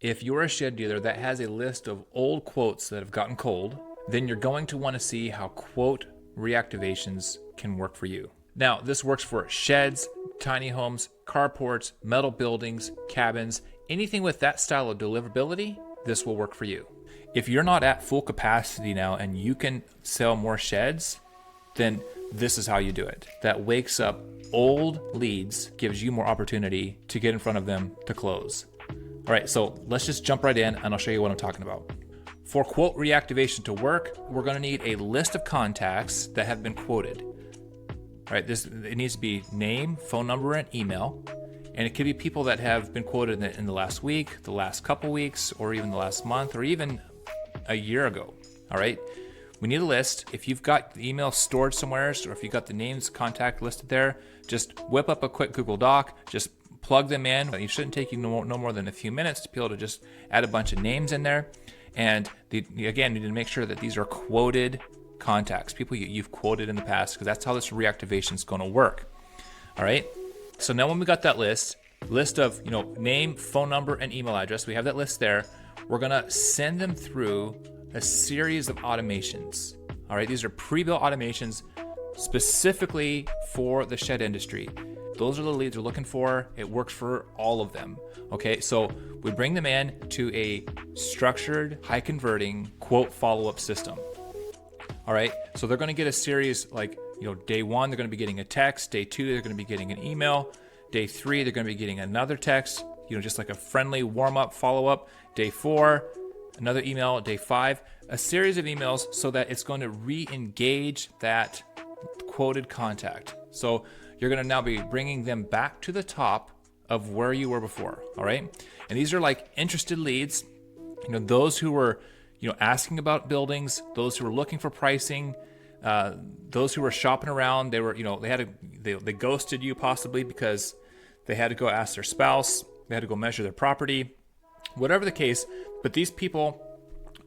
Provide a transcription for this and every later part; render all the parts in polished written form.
If you're a shed dealer that has a list of old quotes that have gotten cold, then you're going to want to see how quote reactivations can work for you. Now, this works for sheds, tiny homes, carports, metal buildings, cabins, anything with that style of deliverability, this will work for you. If you're not at full capacity now and you can sell more sheds, then this is how you do it. That wakes up old leads, gives you more opportunity to get in front of them to close. All right, so let's just jump right in and I'll show you what I'm talking about. For quote reactivation to work, we're gonna need a list of contacts that have been quoted. All right, it needs to be name, phone number, and email. And it could be people that have been quoted in the last week, the last couple weeks, or even the last month, or even a year ago. All right, we need a list. If you've got the email stored somewhere, or if you've got the names contact listed there, just whip up a quick Google Doc, just plug them in. It shouldn't take you no more than a few minutes to be able to just add a bunch of names in there. And again, you need to make sure that these are quoted contacts, people you've quoted in the past, because that's how this reactivation is going to work. All right. So now when we got that list of name, phone number, and email address, we have that list there. We're gonna send them through a series of automations. All right, these are pre-built automations specifically for the shed industry. Those are the leads we're looking for. It works for all of them. Okay, so we bring them in to a structured, high converting quote follow-up system. All right, so they're gonna get a series like, day one, they're gonna be getting a text. Day two, they're gonna be getting an email. Day three, they're gonna be getting another text, just like a friendly warm-up follow-up. Day four, another email. Day five, a series of emails so that it's going to re-engage that quoted contact. So you're gonna now be bringing them back to the top of where you were before, all right? And these are like interested leads, those who were, asking about buildings, those who were looking for pricing, those who were shopping around. They were, they ghosted you possibly because they had to go ask their spouse, they had to go measure their property, whatever the case. But these people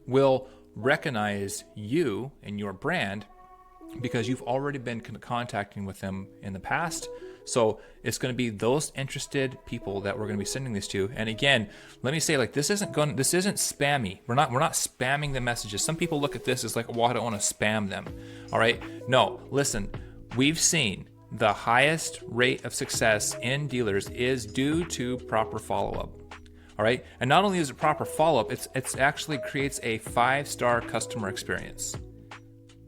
will recognize you and your brand because you've already been contacting with them in the past. So it's going to be those interested people that we're going to be sending this to. And again, let me say, this isn't spammy. We're not spamming the messages. Some people look at this as like, well, I don't want to spam them. All right. No, listen, we've seen the highest rate of success in dealers is due to proper follow-up. All right. And not only is it proper follow-up, it's actually creates a 5-star customer experience.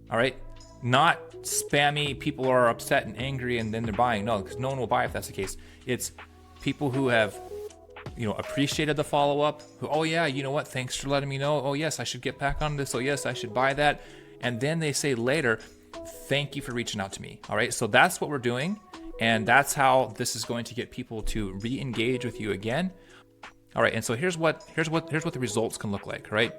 All right. Not spammy, people are upset and angry and then they're buying. No, because no one will buy if that's the case. It's people who have, appreciated the follow-up, who, oh yeah, you know what, thanks for letting me know. Oh yes, I should get back on this. Oh yes, I should buy that. And then they say later, thank you for reaching out to me. All right, so that's what we're doing. And that's how this is going to get people to re-engage with you again. All right, and so here's what the results can look like, right?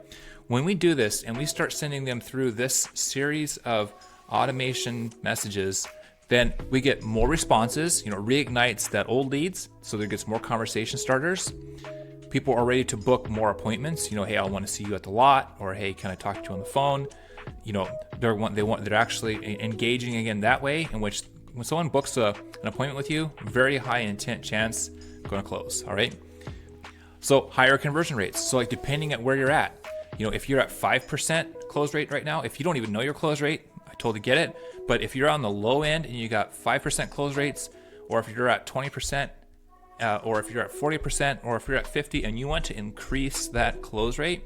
When we do this and we start sending them through this series of automation messages, then we get more responses, reignites that old leads, so there gets more conversation starters. People are ready to book more appointments, hey, I want to see you at the lot, or hey, can I talk to you on the phone? They're actually engaging again that way, in which when someone books an appointment with you, very high intent chance going to close. All right. So higher conversion rates. So like depending at where you're at, if you're at 5% close rate right now, if you don't even know your close rate, I totally get it. But if you're on the low end and you got 5% close rates, or if you're at 20%, or if you're at 40%, or if you're at 50 and you want to increase that close rate,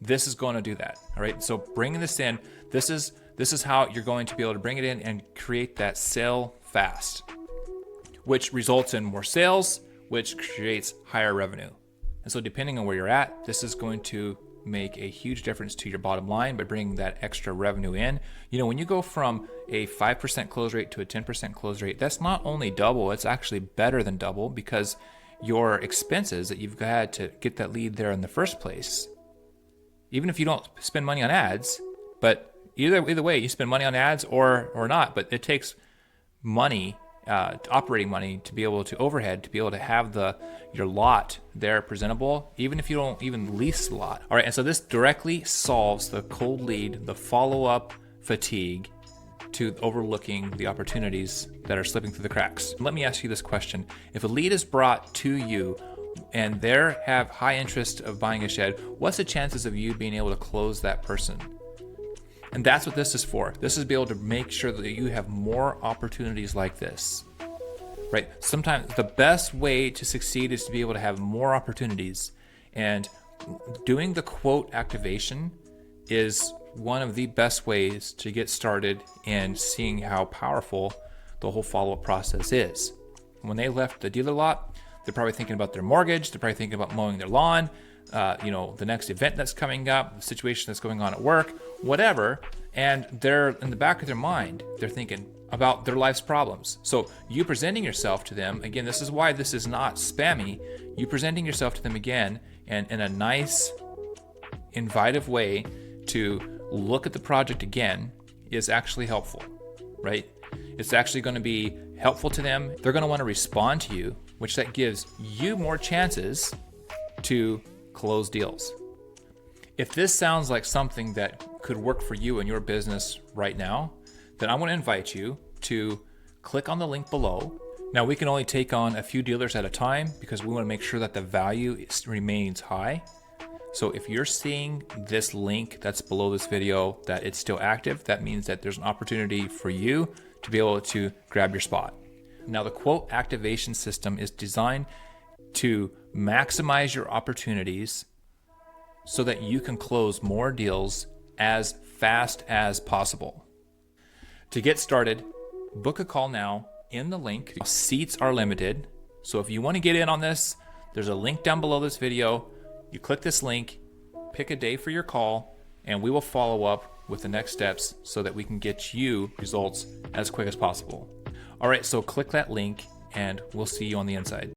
this is going to do that. All right. So bringing this in, this is how you're going to be able to bring it in and create that sale fast, which results in more sales, which creates higher revenue. And so depending on where you're at, this is going to make a huge difference to your bottom line by bringing that extra revenue in. When you go from a 5% close rate to a 10% close rate, that's not only double, it's actually better than double, because your expenses that you've had to get that lead there in the first place, even if you don't spend money on ads, but either way, you spend money on ads or not, but it takes money, operating money, to be able to overhead, to be able to have your lot there presentable, even if you don't even lease the lot. All right, and so this directly solves the cold lead, the follow-up fatigue, to overlooking the opportunities that are slipping through the cracks. Let me ask you this question. If a lead is brought to you, and they have high interest of buying a shed, what's the chances of you being able to close that person? And that's what this is for. This is to be able to make sure that you have more opportunities like this, right? Sometimes the best way to succeed is to be able to have more opportunities, and doing the quote activation is one of the best ways to get started and seeing how powerful the whole follow-up process is. When they left the dealer lot, they're probably thinking about their mortgage, they're probably thinking about mowing their lawn, the next event that's coming up, the situation that's going on at work, whatever. And they're in the back of their mind, they're thinking about their life's problems. So you presenting yourself to them, again, this is why this is not spammy, you presenting yourself to them again and in a nice, invitive way to look at the project again is actually helpful, right? It's actually going to be helpful to them. They're going to want to respond to you, which that gives you more chances to close deals. If this sounds like something that could work for you in your business right now, then I want to invite you to click on the link below. Now, we can only take on a few dealers at a time because we want to make sure that the value remains high. So if you're seeing this link that's below this video, that it's still active, that means that there's an opportunity for you to be able to grab your spot. Now, the quote activation system is designed to maximize your opportunities so that you can close more deals as fast as possible. To get started, book a call now in the link. Seats are limited. So if you want to get in on this, there's a link down below this video. You click this link, pick a day for your call, and we will follow up with the next steps so that we can get you results as quick as possible. All right, so click that link and we'll see you on the inside.